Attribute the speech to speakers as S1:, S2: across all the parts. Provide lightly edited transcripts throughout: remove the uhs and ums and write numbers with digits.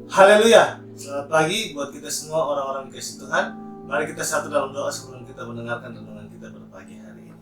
S1: Haleluya. Selamat pagi buat kita semua orang-orang dikasih Tuhan. Mari kita satu dalam doa sebelum kita mendengarkan renungan kita pada pagi hari ini.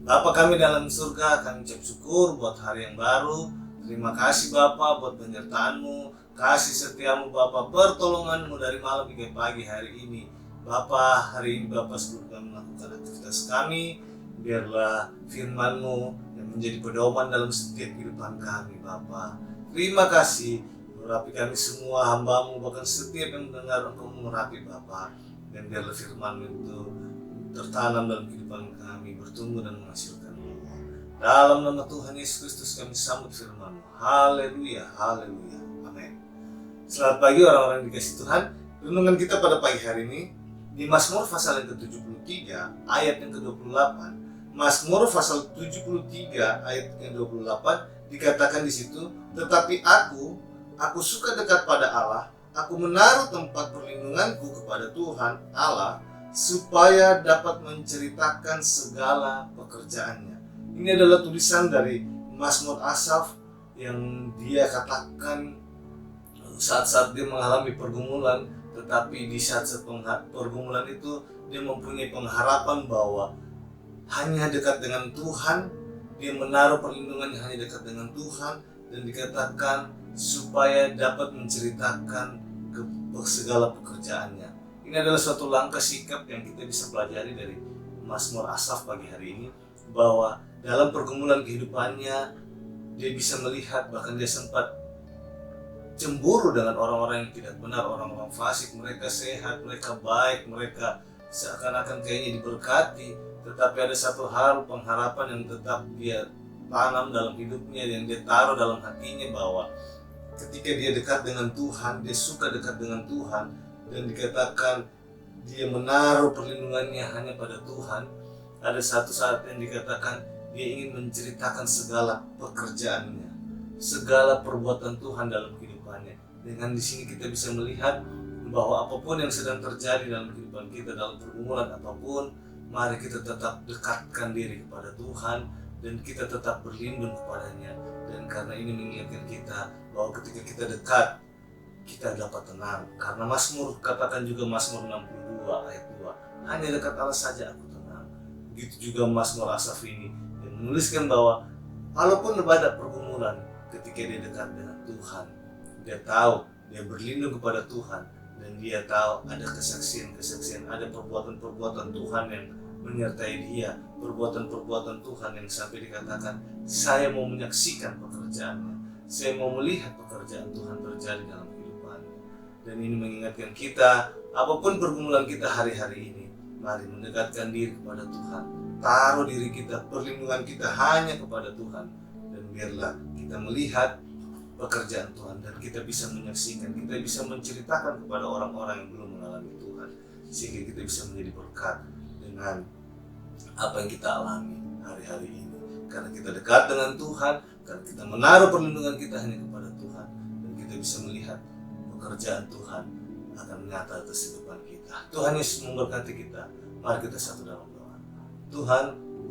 S1: Bapa kami dalam surga, kami ucap syukur buat hari yang baru. Terima kasih Bapa buat penyertaan-Mu, kasih setiamu Bapa, pertolongan-Mu dari malam hingga pagi hari ini. Bapa, hari ini Bapa sebelum kami melakukan aktivitas kami, biarlah firman-Mu yang menjadi pedoman dalam setiap kehidupan kami Bapa. Terima kasih. Merapi kami semua hamba-Mu, bahkan setiap yang mendengar Engkau merapi Bapa. Dan biarlah firman itu tertanam dalam kehidupan kami, bertumbuh dan menghasilkan buah. Dalam nama Tuhan Yesus Kristus kami sambut firman-Mu. Haleluya, haleluya, amin. Selamat pagi orang-orang yang dikasih Tuhan. Renungan kita pada pagi hari ini di Mazmur pasal yang ke-73 ayat yang ke-28. Mazmur pasal 73 ayat yang ke-28 dikatakan di situ, tetapi Aku suka dekat pada Allah, aku menaruh tempat perlindunganku kepada Tuhan Allah, supaya dapat menceritakan segala pekerjaannya. Ini adalah tulisan dari Mazmur Asaf yang dia katakan saat-saat dia mengalami pergumulan, tetapi di saat-saat pergumulan itu dia mempunyai pengharapan bahwa hanya dekat dengan Tuhan, dia menaruh perlindungannya hanya dekat dengan Tuhan, dan dikatakan supaya dapat menceritakan segala pekerjaannya. Ini adalah suatu langkah sikap yang kita bisa pelajari dari Mazmur Asaf pagi hari ini, bahwa dalam pergumulan kehidupannya dia bisa melihat, bahkan dia sempat cemburu dengan orang-orang yang tidak benar, orang-orang fasik. Mereka sehat, mereka baik, mereka seakan-akan kayaknya diberkati, tetapi ada satu hal pengharapan yang tetap dia tanam dalam hidupnya, yang dia taruh dalam hatinya, bahwa ketika dia dekat dengan Tuhan, dia suka dekat dengan Tuhan, dan dikatakan dia menaruh perlindungannya hanya pada Tuhan. Ada satu saat yang dikatakan dia ingin menceritakan segala pekerjaannya, segala perbuatan Tuhan dalam kehidupannya. Dengan di sini kita bisa melihat bahwa apapun yang sedang terjadi dalam kehidupan kita, dalam pergumulan apapun, mari kita tetap dekatkan diri kepada Tuhan dan kita tetap berlindung kepadanya. Dan karena ini mengingatkan kita bahwa ketika kita dekat, kita dapat tenang. Karena Mazmur katakan juga, Mazmur 62 ayat 2, hanya dekat Allah saja aku tenang. Begitu juga Mazmur Asaf ini yang menuliskan bahwa walaupun ada pergumulan, ketika dia dekat dengan Tuhan, dia tahu dia berlindung kepada Tuhan, dan dia tahu ada kesaksian-kesaksian, ada perbuatan-perbuatan Tuhan yang menyertai dia, perbuatan-perbuatan Tuhan yang sampai dikatakan, saya mau menyaksikan pekerjaannya, saya mau melihat pekerjaan Tuhan terjadi dalam kehidupannya. Dan ini mengingatkan kita, apapun pergumulan kita hari-hari ini, mari mendekatkan diri kepada Tuhan, taruh diri kita, perlindungan kita hanya kepada Tuhan, dan biarlah kita melihat pekerjaan Tuhan, dan kita bisa menyaksikan, kita bisa menceritakan kepada orang-orang yang belum mengalami Tuhan, sehingga kita bisa menjadi berkat dengan apa yang kita alami hari-hari ini. Karena kita dekat dengan Tuhan, karena kita menaruh perlindungan kita hanya kepada Tuhan, dan kita bisa melihat pekerjaan Tuhan akan nyata atas kehidupan kita. Tuhan Yesus memberkati kita. Mari kita satu dalam doa. Tuhan,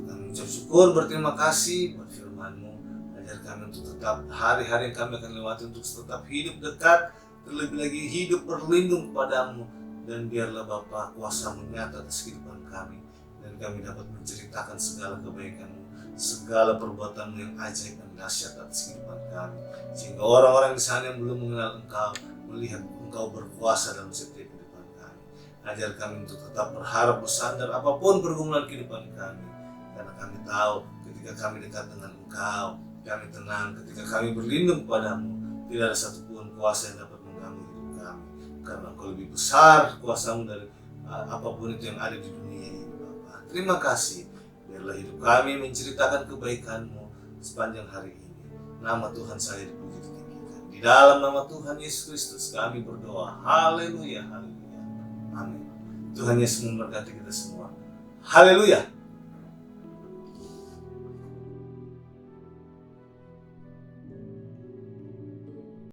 S1: kami ucap syukur, berterima kasih buat firman-Mu. Ajar kami untuk tetap hari-hari yang kami akan lewati untuk tetap hidup dekat, terlebih lagi hidup berlindung kepadamu. Dan biarlah Bapa kuasa-Mu nyata atas kehidupan kami, dan kami dapat menceritakan segala kebaikan-Mu, segala perbuatan-Mu yang ajaib dan dahsyat atas kehidupan kami, sehingga orang-orang di sana yang belum mengenal Engkau melihat Engkau berkuasa dalam setiap kehidupan kami. Ajar kami untuk tetap berharap, bersandar apapun pergumulan kehidupan kami, karena kami tahu ketika kami dekat dengan Engkau, kami tenang. Ketika kami berlindung kepadamu, tidak ada satupun kuasa yang dapat mengganggu hidup kami, karena Engkau lebih besar kuasa-Mu dari apapun itu yang ada di dunia ini Bapa. Terima kasih. Biarlah hidup kami menceritakan kebaikan-Mu sepanjang hari ini. Nama Tuhan saya dipuji ditinggikan. Di dalam nama Tuhan Yesus Kristus kami berdoa. Haleluya, haleluya, amin. Tuhan Yesus memberkati kita semua. Haleluya.